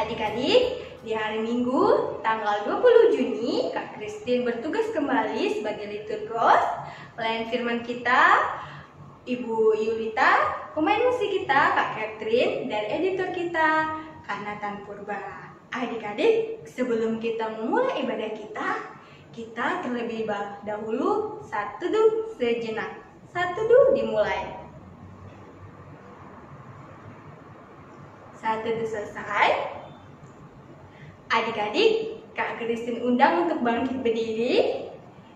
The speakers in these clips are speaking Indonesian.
Adik-adik, di hari Minggu tanggal 20 Juni, Kak Christine bertugas kembali sebagai liturgos. Pelayan firman kita, Ibu Yulita, pemain musik kita, Kak Catherine, dan editor kita, Kak Nathan Purba. Adik-adik, sebelum kita memulai ibadah kita terlebih dahulu saat teduh sejenak. Saat teduh dimulai. Saat teduh selesai, adik-adik, Kak Christine undang untuk bangkit berdiri.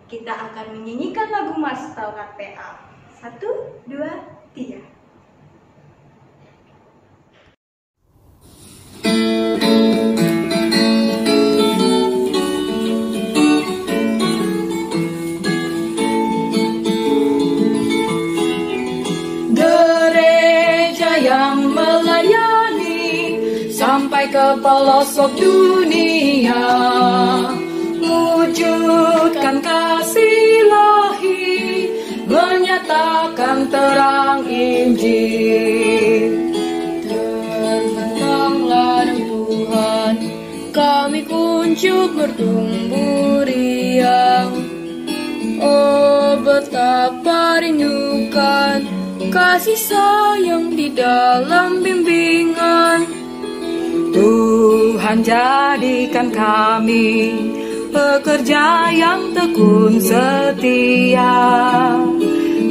Kita akan menyanyikan lagu Mas Taurat PA. 1, 2, 3. Gereja yang melayani sampai ke pelosok dunia, wujudkan kasih ilahi, menyatakan terang Injil. Terbentanglah Tuhan, kami kuncup bertumbuh riang. Oh, betapa rindukan kasih sayang di dalam bimbingan. Tuhan, jadikan kami pekerja yang tekun setia,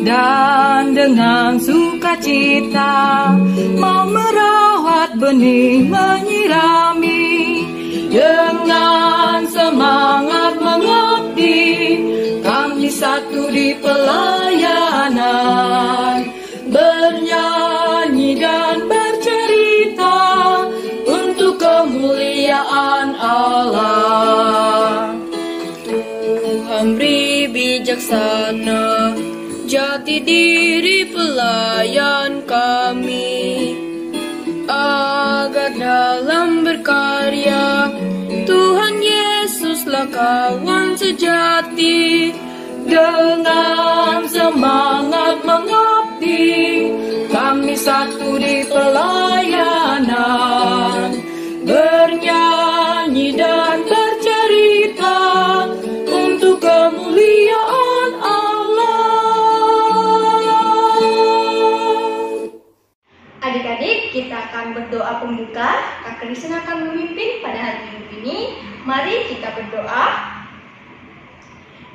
dan dengan sukacita mau merawat benih, menyirami. Dengan semangat mengabdi, kami satu di pelayanan, bernyanyi dan bercerita untuk kemuliaan Allah. Tuhan beri bijaksana jati diri pelayan kami, agar dalam berkarya Tuhan Yesuslah kawan sejati. Dengan semangat mengabdi, kami satu di pelayanan, bernyanyi dan bercerita untuk kemuliaan Allah. Adik-adik, kita akan berdoa pembuka. Kak Christine akan memimpin pada hari Minggu ini. Mari kita berdoa.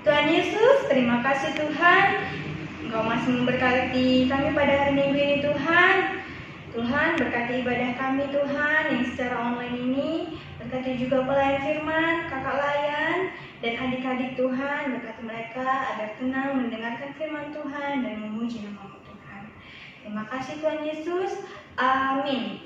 Tuhan Yesus, terima kasih Tuhan, Engkau masih memberkati kami pada hari Minggu ini Tuhan. Tuhan, berkati ibadah kami Tuhan yang secara online ini. Berkati juga pelayan firman, kakak layan, dan adik-adik Tuhan. Berkati mereka agar tenang mendengarkan firman Tuhan dan memuji nama-Mu Tuhan. Terima kasih Tuhan Yesus. Amin.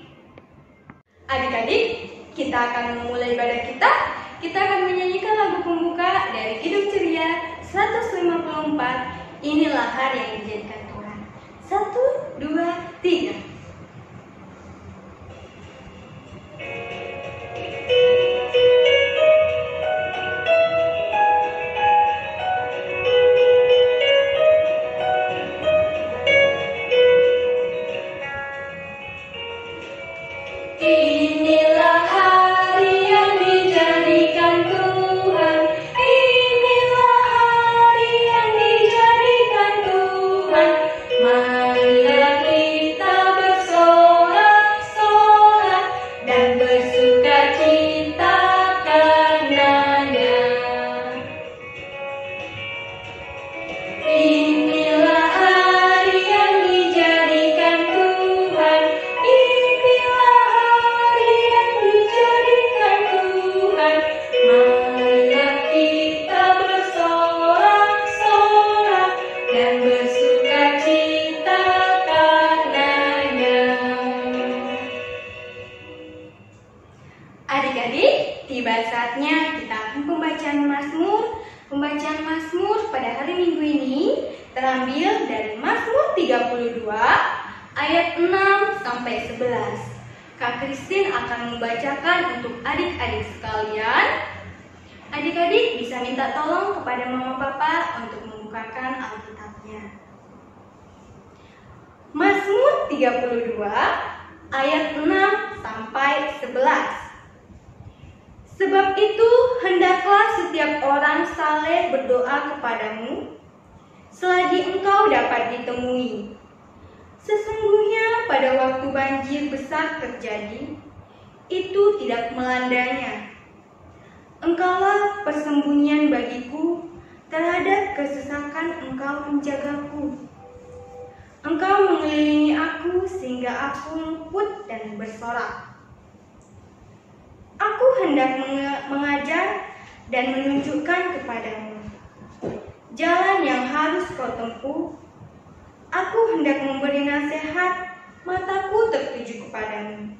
Adik-adik, kita akan memulai ibadah kita. Kita akan menyanyikan lagu pembuka dari Hidup Ceria 154. Inilah hari yang dijadikan Tuhan. 1, 2, 3. Inilah hari yang dijadikan Tuhan. Inilah hari yang dijadikan Tuhan. Marilah kita bersorak-sorak dan bersukacita karenanya. Inilah hari yang dijadikan Tuhan. Inilah hari yang dijadikan Tuhan. Marilah kita bersorak-sorak dan bersukacita karenanya. Adik-adik, tiba saatnya kita akan pembacaan Mazmur. Pembacaan Mazmur pada hari Minggu ini terambil dari Mazmur 32 ayat 6 sampai 11. Kak Christine akan membacakan untuk adik-adik sekalian. Adik-adik bisa minta tolong kepada mama papa untuk membukakan Alkitabnya. Mazmur 32 ayat 6 sampai 11. Sebab itu, hendaklah setiap orang saleh berdoa kepadamu, selagi engkau dapat ditemui. Sesungguhnya pada waktu banjir besar terjadi, itu tidak melandanya. Engkaulah persembunyian bagiku, terhadap kesesakan engkau menjagaku. Engkau mengelilingi aku sehingga aku luput dan bersorak. Aku hendak mengajar dan menunjukkan kepadamu jalan yang harus kau tempuh. Aku hendak memberi nasihat, mataku tertuju kepadamu.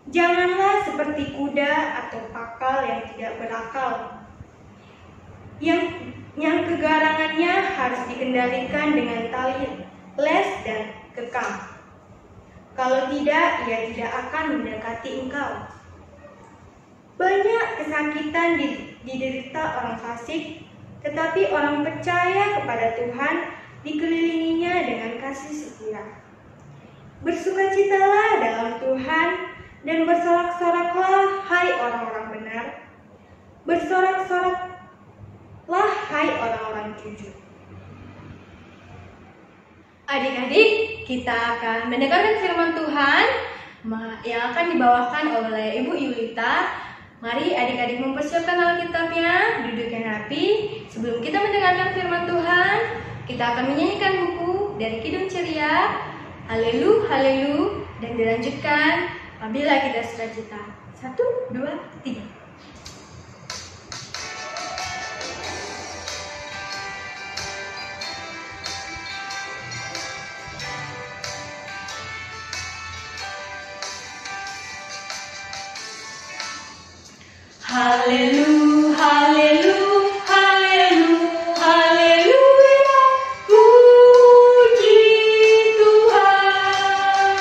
Janganlah seperti kuda atau pakal yang tidak berakal, yang kegarangannya harus dikendalikan dengan tali les dan kekang. Kalau tidak, ia tidak akan mendekati engkau. Banyak kesakitan diderita orang fasik, tetapi orang percaya kepada Tuhan dikelilinginya dengan kasih setia. Bersukacitalah dalam Tuhan dan bersorak-soraklah, hai orang-orang benar. Bersorak-soraklah, hai orang-orang jujur. Adik-adik, kita akan mendengarkan firman Tuhan yang akan dibawakan oleh Ibu Yulita. Mari adik-adik mempersiapkan Alkitabnya, duduk yang rapi. Sebelum kita mendengarkan firman Tuhan, kita akan menyanyikan buku dari Kidung Ceria, Haleluya, Haleluya, dan dilanjutkan apabila kita sukacita. 1, 2, 3. Haleluya, haleluya, haleluya, haleluya, puji Tuhan.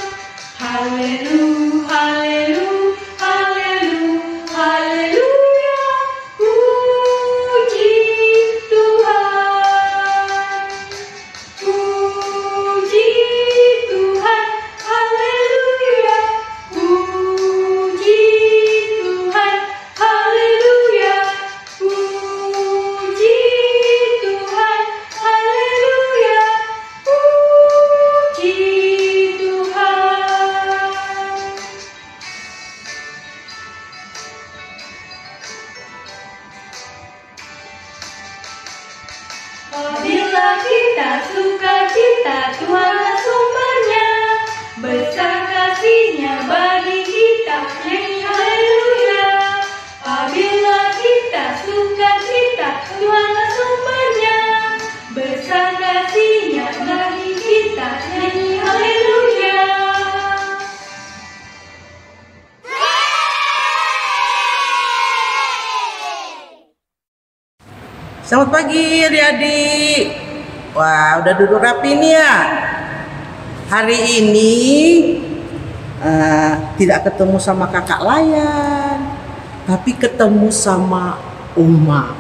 Haleluya, haleluya, haleluya, haleluya, puji Tuhan. Puji Tuhan, haleluya, puji Tuhan. Haleluya, puji Tuhan, haleluya, puji Tuhan. Apabila kita sukacita, Tuhanlah sumbernya, besar kasih-Nya bagi kita, nyanyi haleluya. Apabila kita sukacita, Tuhanlah sumbernya, besar kasih-Nya bagi kita, nyanyi haleluya. Selamat pagi adik-adik. Wah, udah duduk rapi nih ya. Hari ini tidak ketemu sama kakak Layan, tapi ketemu sama Oma.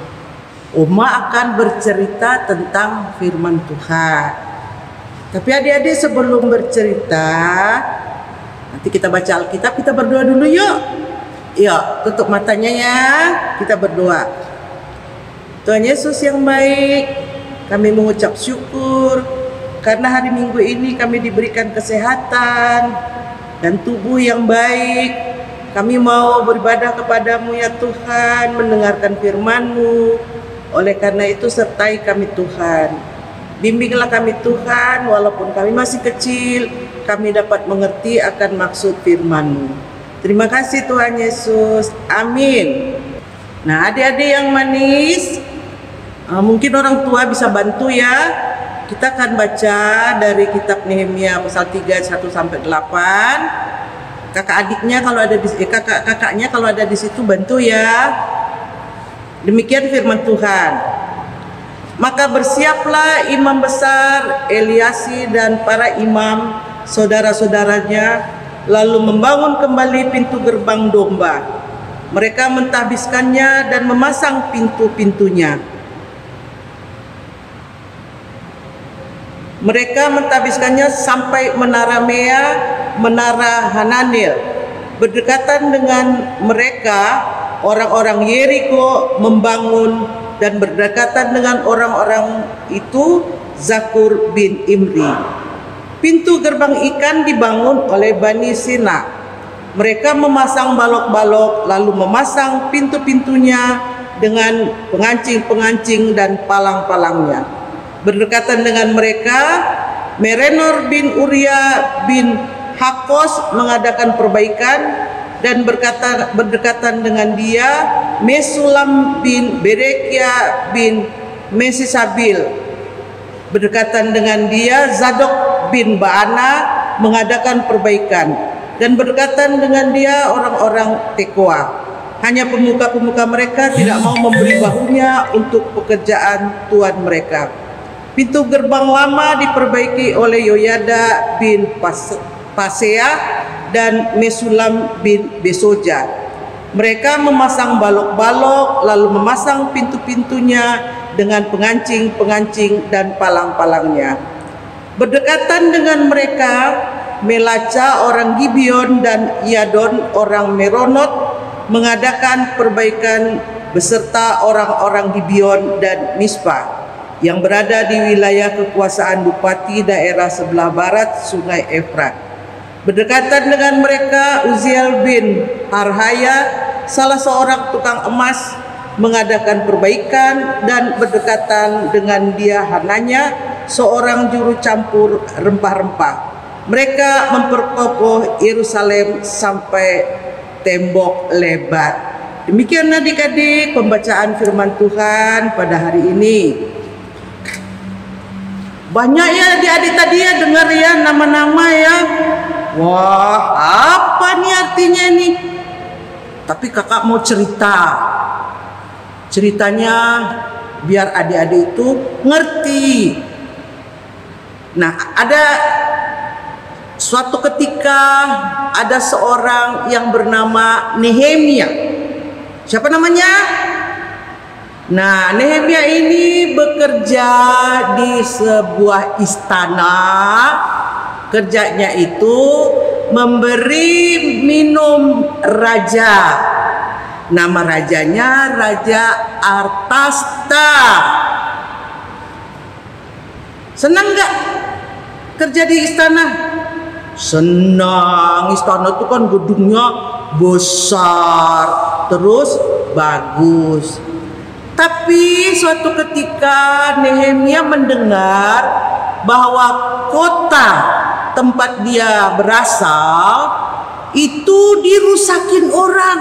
Oma akan bercerita tentang firman Tuhan. Tapi adik-adik sebelum bercerita, nanti kita baca Alkitab, kita berdoa dulu yuk. Yuk, tutup matanya ya, kita berdoa. Tuhan Yesus yang baik, kami mengucap syukur karena hari Minggu ini kami diberikan kesehatan dan tubuh yang baik. Kami mau beribadah kepadamu ya Tuhan, mendengarkan firman-Mu. Oleh karena itu sertai kami Tuhan. Bimbinglah kami Tuhan, walaupun kami masih kecil, kami dapat mengerti akan maksud firman-Mu. Terima kasih Tuhan Yesus. Amin. Nah, adik-adik yang manis, mungkin orang tua bisa bantu ya. Kita akan baca dari kitab Nehemia pasal 3 1-8. Kakaknya kalau ada di situ bantu ya. Demikian firman Tuhan. Maka bersiaplah imam besar Eliasi dan para imam saudara-saudaranya, lalu membangun kembali pintu gerbang domba. Mereka mentahbiskannya dan memasang pintu-pintunya. Mereka mentahbiskannya sampai menara Mea, menara Hananel. Berdekatan dengan mereka orang-orang Yeriko membangun dan berdekatan dengan orang-orang itu Zakur bin Imri. Pintu gerbang ikan dibangun oleh Bani Sina. Mereka memasang balok-balok lalu memasang pintu-pintunya dengan pengancing-pengancing dan palang-palangnya. Berdekatan dengan mereka Merenor bin Uria bin Hakos mengadakan perbaikan, dan berdekatan dengan dia Mesulam bin Berekia bin Mesisabil. Berdekatan dengan dia Zadok bin Baana mengadakan perbaikan, dan berdekatan dengan dia orang-orang Tekoa. Hanya pemuka-pemuka mereka tidak mau memberi bahunya untuk pekerjaan tuan mereka. Pintu gerbang lama diperbaiki oleh Yoyada bin Pasea dan Mesulam bin Besoja. Mereka memasang balok-balok lalu memasang pintu-pintunya dengan pengancing-pengancing dan palang-palangnya. Berdekatan dengan mereka Melaca orang Gibeon dan Yadon orang Meronot mengadakan perbaikan beserta orang-orang Gibeon dan Mispa yang berada di wilayah kekuasaan bupati daerah sebelah barat Sungai Efrat. Berdekatan dengan mereka Uziel bin Harhaya, salah seorang tukang emas, mengadakan perbaikan, dan berdekatan dengan dia Hananya, seorang juru campur rempah-rempah. Mereka memperkokoh Yerusalem sampai tembok lebar. Demikian adik-adik pembacaan firman Tuhan pada hari ini. Banyak ya adik-adik tadi ya dengar ya nama-nama ya. Wah, apa nih artinya nih? Tapi kakak mau cerita. Ceritanya biar adik-adik itu ngerti. Nah, ada suatu ketika ada seorang yang bernama Nehemia. Siapa namanya? Nah, Nehemia ini bekerja di sebuah istana. Kerjanya itu memberi minum raja. Nama rajanya Raja Artasta. Senang nggak kerja di istana? Senang. Istana itu kan gedungnya besar, terus bagus. Tapi suatu ketika Nehemia mendengar bahwa kota tempat dia berasal itu dirusakin orang.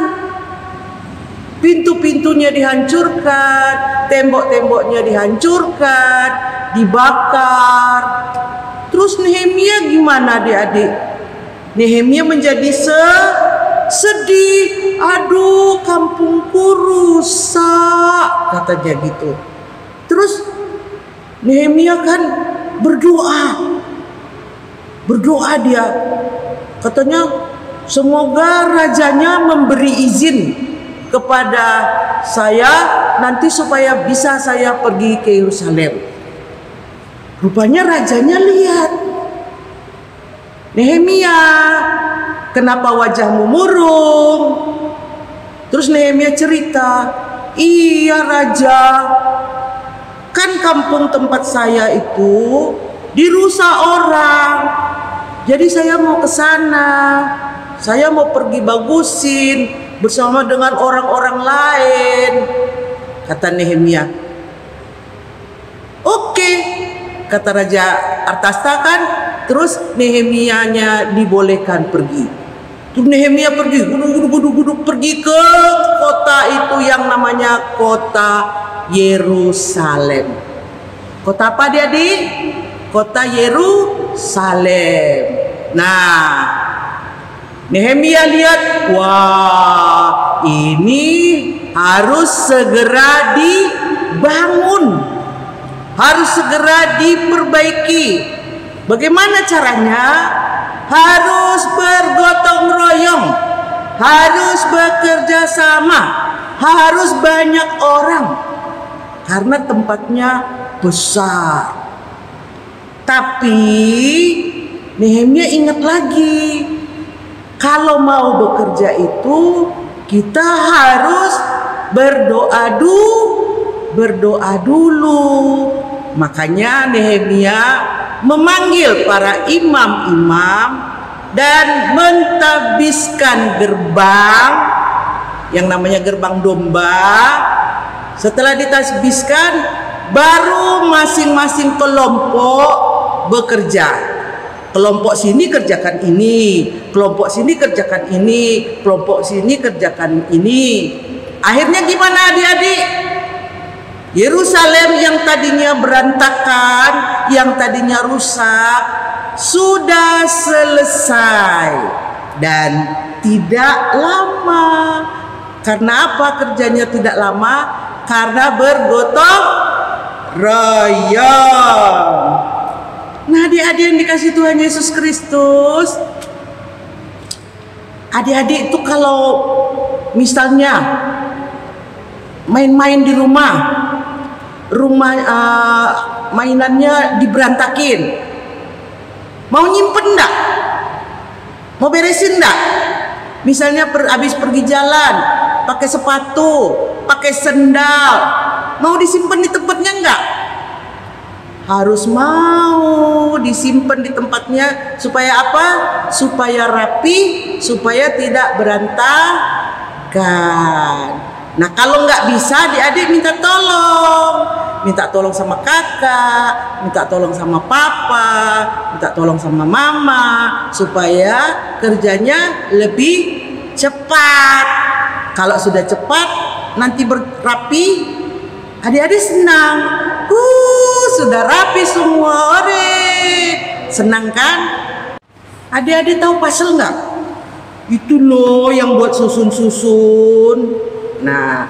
Pintu-pintunya dihancurkan, tembok-temboknya dihancurkan, dibakar. Terus Nehemia gimana adik-adik? Nehemia menjadi sedih. Aduh, kampungku rusak, katanya gitu. Terus Nehemia kan berdoa dia, katanya semoga rajanya memberi izin kepada saya nanti supaya bisa saya pergi ke Yerusalem. Rupanya rajanya lihat, Nehemia, kenapa wajahmu murung? Terus Nehemia cerita, iya raja, kan kampung tempat saya itu dirusak orang. Jadi saya mau ke sana. Saya mau pergi bagusin bersama dengan orang-orang lain, kata Nehemia. Oke, kata Raja Artasta kan. Terus Nehemianya dibolehkan pergi. Terus Nehemia pergi, guduk pergi ke kota itu yang namanya kota Yerusalem. Kota apa dia di? Kota Yerusalem. Nah, Nehemia lihat, wah, ini harus segera dibangun, harus segera diperbaiki. Bagaimana caranya? Harus bergotong royong, harus bekerja sama, harus banyak orang, karena tempatnya besar. Tapi Nehemia ingat lagi, kalau mau bekerja itu kita harus berdoa dulu. Makanya Nehemia memanggil para imam-imam dan mentabiskan gerbang yang namanya gerbang domba. Setelah ditasbiskan, baru masing-masing kelompok bekerja. Kelompok sini kerjakan ini, kelompok sini kerjakan ini, kelompok sini kerjakan ini. Akhirnya gimana adik-adik? Yerusalem yang tadinya berantakan, yang tadinya rusak, sudah selesai dan tidak lama. Karena apa kerjanya tidak lama? Karena bergotong royong. Nah, adik-adik yang dikasih Tuhan Yesus Kristus, adik-adik itu kalau misalnya main-main di rumah mainannya diberantakin, mau nyimpen enggak? Mau beresin enggak? Misalnya habis pergi jalan, pakai sepatu, pakai sendal, mau disimpan di tempatnya enggak? Harus mau disimpan di tempatnya supaya apa? Supaya rapi, supaya tidak berantakan. Nah, kalau nggak bisa, adik-adik minta tolong sama kakak, minta tolong sama papa, minta tolong sama mama, supaya kerjanya lebih cepat. Kalau sudah cepat, nanti berapi, adik-adik senang. Sudah rapi semua, senang kan? Adik-adik tahu puzzle nggak? Itu loh yang buat susun-susun. Nah,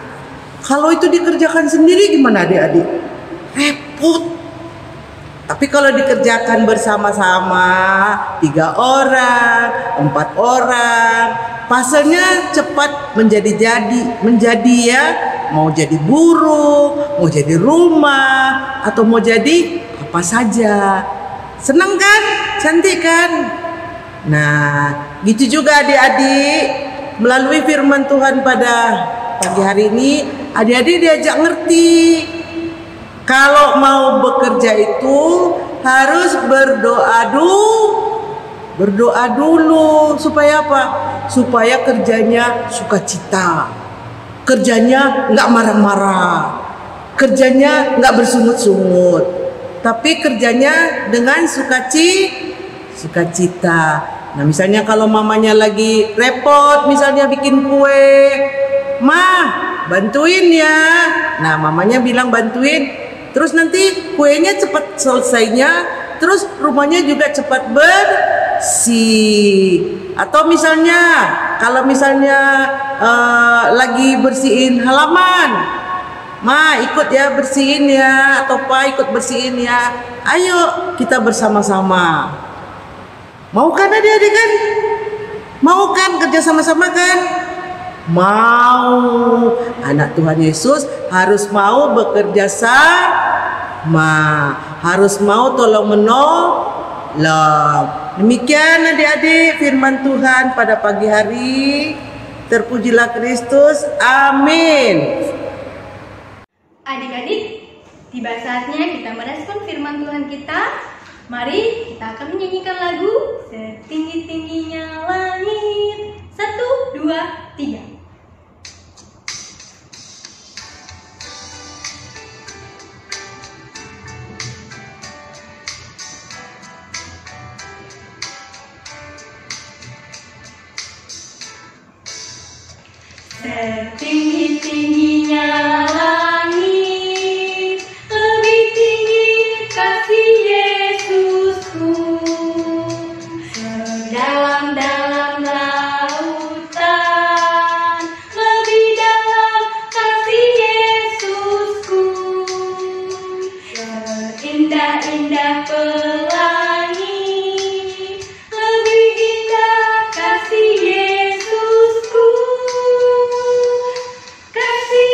kalau itu dikerjakan sendiri gimana adik-adik? Repot. Tapi kalau dikerjakan bersama-sama 3 orang, 4 orang, puzzle-nya cepat menjadi ya. Mau jadi burung, mau jadi rumah, atau mau jadi apa saja. Senang kan? Cantik kan? Nah, gitu juga adik-adik. Melalui firman Tuhan pada pagi hari ini, adik-adik diajak ngerti. Kalau mau bekerja itu harus berdoa dulu. Supaya apa? Supaya kerjanya sukacita. Kerjanya nggak marah-marah, kerjanya nggak bersungut-sungut, tapi kerjanya dengan sukacita. Nah, misalnya kalau mamanya lagi repot, misalnya bikin kue, bantuin ya. Nah, mamanya bilang bantuin, terus nanti kuenya cepat selesainya, terus rumahnya juga cepat bersih. Atau misalnya kalau lagi bersihin halaman, ikut ya bersihin ya, atau Pak ikut bersihin ya. Ayo kita bersama-sama. Mau kan adik-adik kan? Mau kan kerja sama-sama kan? Mau. Anak Tuhan Yesus harus mau bekerja sama, harus mau tolong menolong. Demikian adik-adik firman Tuhan pada pagi hari. Terpujilah Kristus. Amin. Adik-adik, tiba saatnya kita merespon firman Tuhan kita. Mari kita akan menyanyikan lagu Setinggi-tingginya Langit. 1, 2, 3. Setinggi-tingginya langit, lebih tinggi kasih Yesusku. Sedalam-dalam lautan, lebih dalam kasih Yesusku. Seindah-indah pelangi, lebih indah kasih Yesusku. Kasih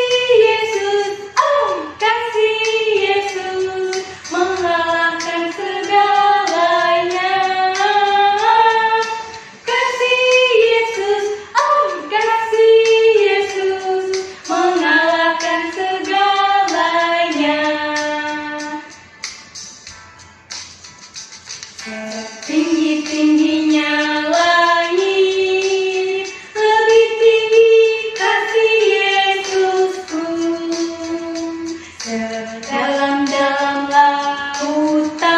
Setinggi-tingginya langit, lebih tinggi kasih Yesusku. Sedalam-dalam lautan,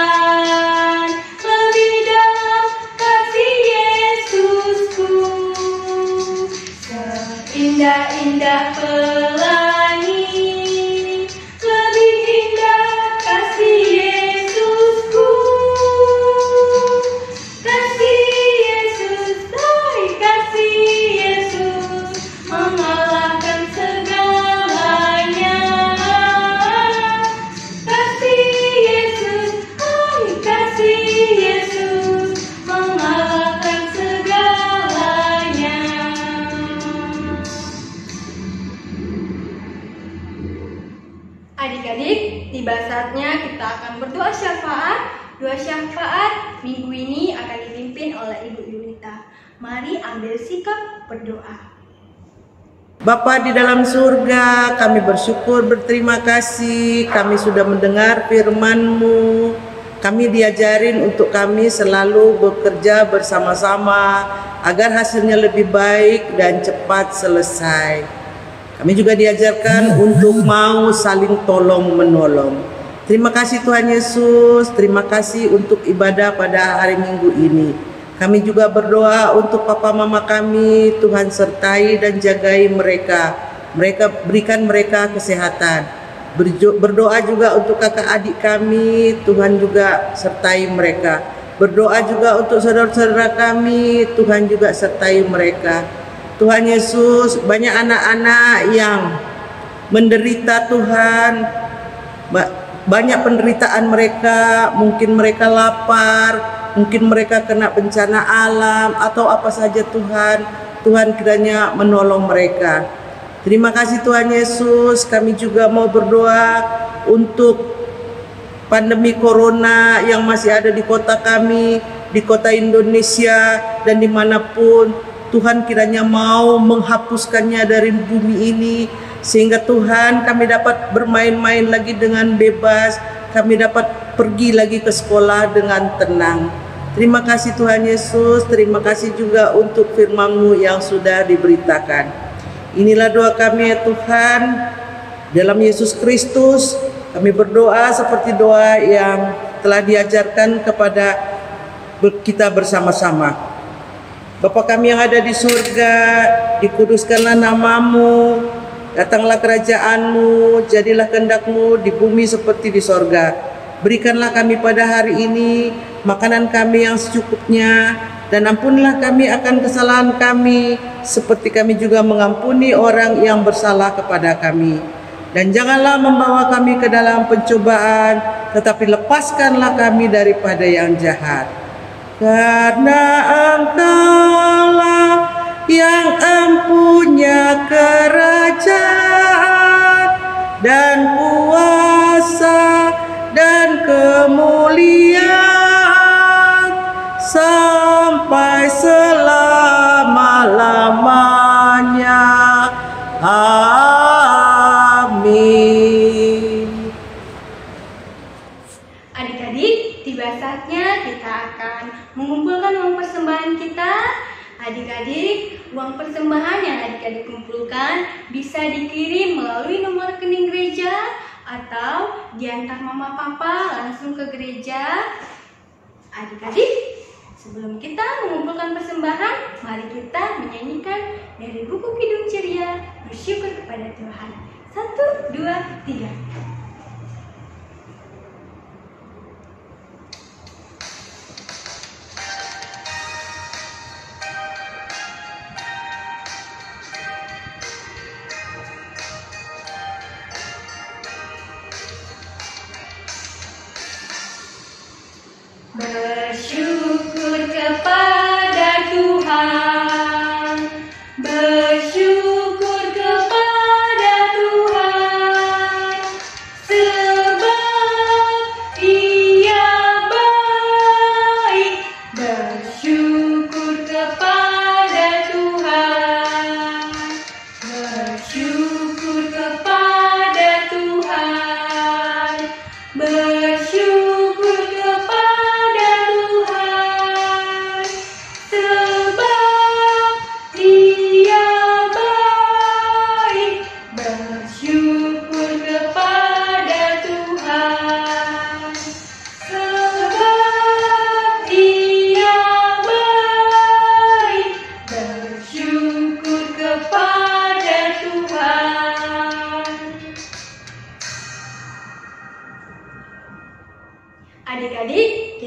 lebih dalam kasih Yesusku. Seindah-indah pelangi, lebih indah kasih Yesusku. Kasih Yesus, kasih Yesus, mengalahkan segalanya. Kasih Yesus, kasih Yesus, mengalahkan segalanya. Adik-adik, tiba saatnya kita akan berdoa syafaat. Doa syafaat minggu ini akan dipimpin oleh Ibu Yunita. Mari ambil sikap berdoa. Bapa di dalam surga, kami bersyukur, berterima kasih kami sudah mendengar firman-Mu. Kami diajarin untuk kami selalu bekerja bersama-sama agar hasilnya lebih baik dan cepat selesai. Kami juga diajarkan untuk mau saling tolong-menolong. Terima kasih Tuhan Yesus, terima kasih untuk ibadah pada hari Minggu ini. Kami juga berdoa untuk papa mama kami, Tuhan sertai dan jagai mereka. Berikan mereka kesehatan. Berdoa juga untuk kakak adik kami, Tuhan juga sertai mereka. Berdoa juga untuk saudara-saudara kami, Tuhan juga sertai mereka. Tuhan Yesus, banyak anak-anak yang menderita Tuhan, banyak penderitaan mereka, mungkin mereka lapar, mungkin mereka kena bencana alam atau apa saja Tuhan. Tuhan kiranya menolong mereka. Terima kasih Tuhan Yesus. Kami juga mau berdoa untuk pandemi corona yang masih ada di kota kami, di kota Indonesia dan dimanapun. Tuhan kiranya mau menghapuskannya dari bumi ini, sehingga Tuhan kami dapat bermain-main lagi dengan bebas, kami dapat pergi lagi ke sekolah dengan tenang. Terima kasih Tuhan Yesus, terima kasih juga untuk firman-Mu yang sudah diberitakan. Inilah doa kami ya Tuhan, dalam Yesus Kristus kami berdoa seperti doa yang telah diajarkan kepada kita bersama-sama. Bapa kami yang ada di surga, dikuduskanlah nama-Mu, datanglah kerajaan-Mu, jadilah kehendak-Mu di bumi seperti di sorga. Berikanlah kami pada hari ini makanan kami yang secukupnya, dan ampunilah kami akan kesalahan kami, seperti kami juga mengampuni orang yang bersalah kepada kami. Dan janganlah membawa kami ke dalam pencobaan, tetapi lepaskanlah kami daripada yang jahat. Karena Engkaulah yang empunya kerajaan dan kuasa dan kemuliaan sampai selama-lamanya. Amin. Adik-adik, tiba saatnya kita akan mengumpulkan uang persembahan kita. Adik-adik, uang persembahan yang adik-adik kumpulkan bisa dikirim melalui nomor rekening gereja atau diantar mama papa langsung ke gereja. Adik-adik, sebelum kita mengumpulkan persembahan, mari kita menyanyikan dari buku Kidung Ceria, bersyukur kepada Tuhan. 1, 2, 3. Bersyukur kepada Tuhan, bersyukur kepada Tuhan, sebab Ia baik. Bersyukur kepada Tuhan, bersyukur kepada Tuhan, bersyukur kepada Tuhan.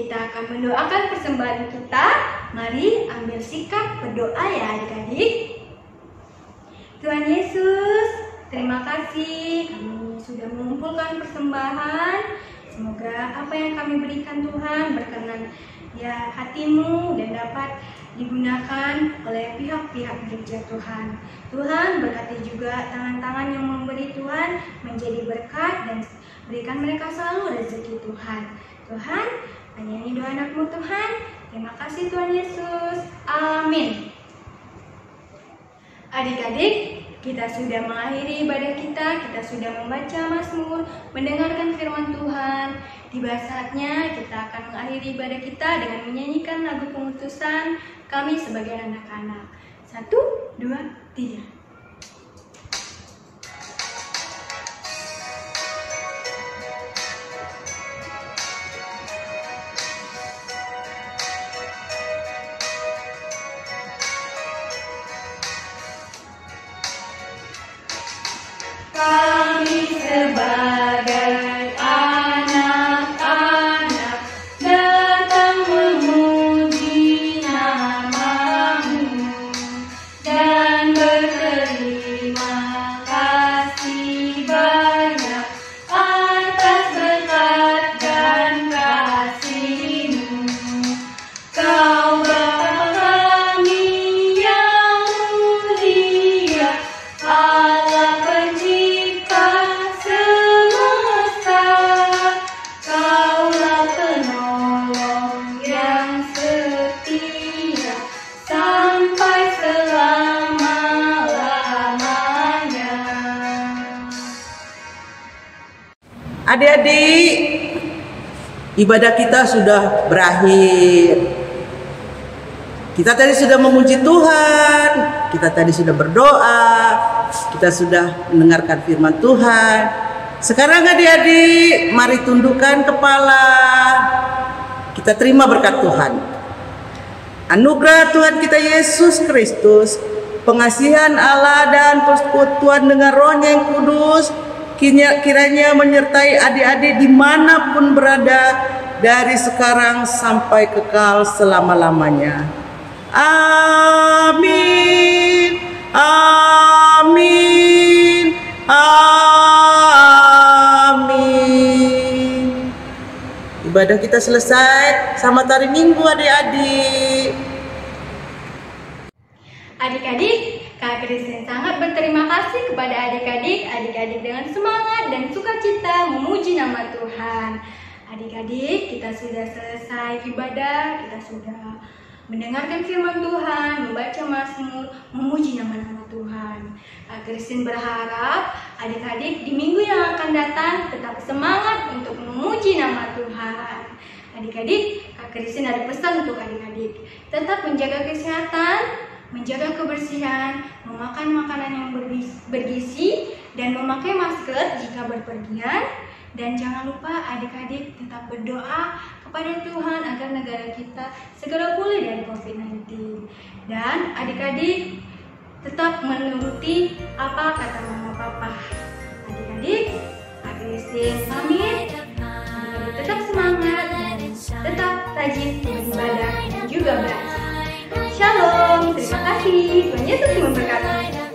kita akan mendoakan persembahan kita. Mari ambil sikap berdoa ya adik-adik. Tuhan Yesus, terima kasih kami sudah mengumpulkan persembahan. Semoga apa yang kami berikan Tuhan berkenan ya hati-Mu dan dapat digunakan oleh pihak-pihak gereja Tuhan. Tuhan berkati juga tangan-tangan yang memberi Tuhan menjadi berkat dan berikan mereka selalu rezeki Tuhan. Tuhan, hanya ini doa anak-Mu Tuhan. Terima kasih Tuhan Yesus. Amin. Adik-adik, kita sudah mengakhiri ibadah kita sudah membaca Mazmur, mendengarkan firman Tuhan. Tiba saatnya kita akan mengakhiri ibadah kita dengan menyanyikan lagu pengutusan kami sebagai anak-anak. 1, 2, 3. Kami sebagai anak-anak datang memuji nama-Mu dan berterima kasih banyak atas berkat dan kasih-Mu. Kau Bapa kami yang mulia, Allah Pencipta semesta, Kaulah penolong yang setia sampai selama-lamanya. Adik-adik, ibadah kita sudah berakhir. Kita tadi sudah memuji Tuhan, kita tadi sudah berdoa, kita sudah mendengarkan firman Tuhan. Sekarang adik-adik, mari tundukkan kepala. Kita terima berkat Tuhan. Anugerah Tuhan kita Yesus Kristus, pengasihan Allah dan persekutuan dengan Roh-Nya yang kudus, kiranya menyertai adik-adik dimanapun berada, dari sekarang sampai kekal selama-lamanya. Amin, amin, amin. Ibadah kita selesai. Selamat hari Minggu adik-adik. Adik-adik, Kak Christine sangat berterima kasih kepada adik-adik dengan semangat dan sukacita memuji nama Tuhan. Adik-adik, kita sudah selesai ibadah, kita sudah mendengarkan firman Tuhan, membaca Mazmur, memuji nama-nama Tuhan. Kak Christine berharap adik-adik di minggu yang akan datang tetap semangat untuk memuji nama Tuhan. Adik-adik, Kak Christine ada pesan untuk adik-adik. Tetap menjaga kesehatan, menjaga kebersihan, memakan makanan yang bergizi, dan memakai masker jika berpergian. Dan jangan lupa adik-adik tetap berdoa kepada Tuhan agar negara kita segera pulih dari COVID-19. Dan adik-adik tetap menuruti apa kata mama papa. Adik-adik, Kak Christine pamit. Adik-adik tetap semangat dan tetap rajin beribadah dan juga belajar. Shalom, terima kasih. Tuhan Yesus memberkati.